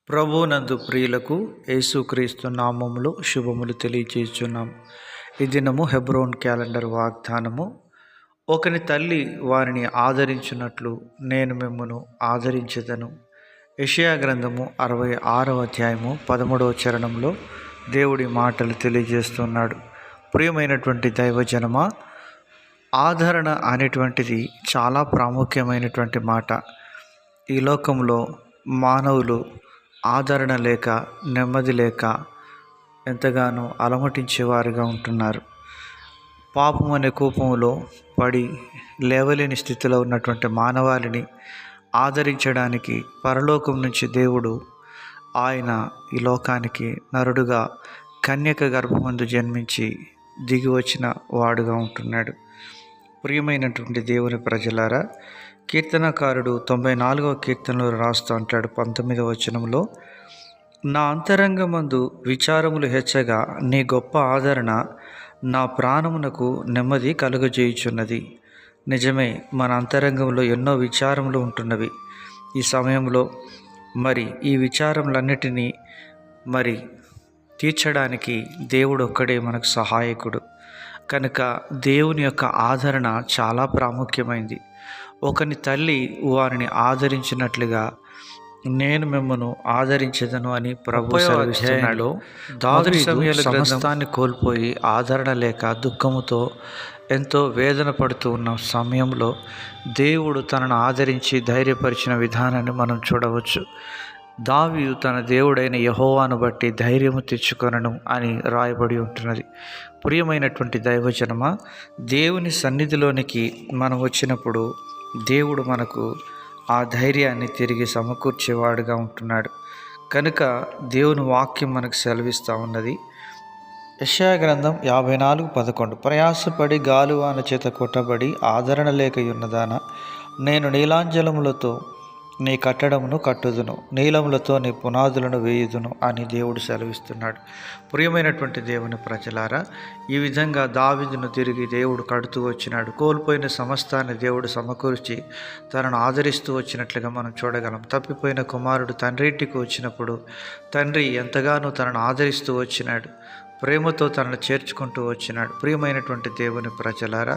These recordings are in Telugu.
ప్రభువునందు ప్రియులకు యేసుక్రీస్తు నామములో శుభములు తెలియజేస్తున్నాం. ఈ దినము హెబ్రోన్ క్యాలెండర్ వాగ్దానము. ఒకని తల్లి వారిని ఆదరించినట్లు నేను మిమ్మును ఆదరించెదను. యెషయా గ్రంథము 66వ అధ్యాయము 13వ చరణంలో దేవుడి మాటలు తెలియజేస్తున్నాడు. ప్రియమైనటువంటి దైవజనమా, ఆదరణ అనేటువంటిది చాలా ప్రాముఖ్యమైనటువంటి మాట. ఈ లోకంలో మానవులు ఆదరణ లేక, నెమ్మది లేక ఎంతగానో అలమటించేవారుగా ఉంటున్నారు. పాపం అనే కూపంలో పడి లేవలేని స్థితిలో ఉన్నటువంటి మానవాళిని ఆదరించడానికి పరలోకం నుంచి దేవుడు ఆయన ఈ లోకానికి నరుడుగా కన్యక గర్భమందు జన్మించి దిగి వచ్చిన వాడుగా ఉంటున్నాడు. ప్రియమైనటువంటి దేవుని ప్రజలారా, కీర్తనకారుడు 94వ కీర్తనలో రాస్తూ అంటాడు 19వ వచనంలో, నా అంతరంగమందు విచారములు హెచ్చగా నీ గొప్ప ఆదరణ నా ప్రాణమునకు నెమ్మది కలుగజేయుచున్నది. నిజమే, మన అంతరంగంలో ఎన్నో విచారములు ఉంటున్నవి. ఈ సమయంలో ఈ విచారములన్నిటినీ తీర్చడానికి దేవుడు ఒక్కడే మనకు సహాయకుడు. కనుక దేవుని యొక్క ఆదరణ చాలా ప్రాముఖ్యమైంది. ఒకని తల్లి వారిని ఆదరించినట్లుగా నేను మిమ్మను ఆదరించెదను అని ప్రభు సెలవిస్తున్నాడు. దావీదు సమస్తాన్ని కోల్పోయి ఆదరణ లేక దుఃఖముతో ఎంతో వేదన పడుతూ ఉన్న సమయంలో దేవుడు తనను ఆదరించి ధైర్యపరిచిన విధానాన్ని మనం చూడవచ్చు. దావీదు తన దేవుడైన యెహోవాను బట్టి ధైర్యము తెచ్చుకొనను అని రాయబడి ఉంటున్నది. ప్రియమైనటువంటి దైవజనమా, దేవుని సన్నిధిలోనికి మనం వచ్చినప్పుడు దేవుడు మనకు ఆ ధైర్యాన్ని తిరిగి సమకూర్చేవాడుగా ఉంటున్నాడు. కనుక దేవుని వాక్యం మనకు సెలవిస్తూ ఉన్నది. యెషయా గ్రంథం 54:11, ప్రయాసపడి గాలువాన చేత కొట్టబడి ఆదరణ లేక ఉన్నదాన, నేను నీలాంజలములతో నీ కట్టడమును కట్టుదును, నీలములతో నీ పునాదులను వేయుదును అని దేవుడు సెలవిస్తున్నాడు. ప్రియమైనటువంటి దేవుని ప్రజలారా, ఈ విధంగా దావీదును తిరిగి దేవుడు కడుతూ వచ్చినాడు. కోల్పోయిన సమస్తాన్ని దేవుడు సమకూర్చి తనను ఆదరిస్తూ వచ్చినట్లుగా మనం చూడగలం. తప్పిపోయిన కుమారుడు తండ్రి ఇంటికి వచ్చినప్పుడు తండ్రి ఎంతగానో తనను ఆదరిస్తూ వచ్చినాడు, ప్రేమతో తనను చేర్చుకుంటూ వచ్చినాడు. ప్రియమైనటువంటి దేవుని ప్రజలారా,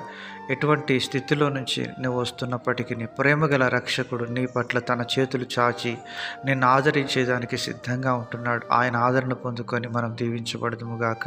ఎటువంటి స్థితిలో నుంచి నువ్వు వస్తున్నప్పటికీ నీ ప్రేమగల రక్షకుడు నీ పట్ల తన చేతులు చాచి నిన్ను ఆదరించేదానికి సిద్ధంగా ఉంటున్నాడు. ఆయన ఆదరణ పొందుకొని మనం దీవించబడదుముగాక.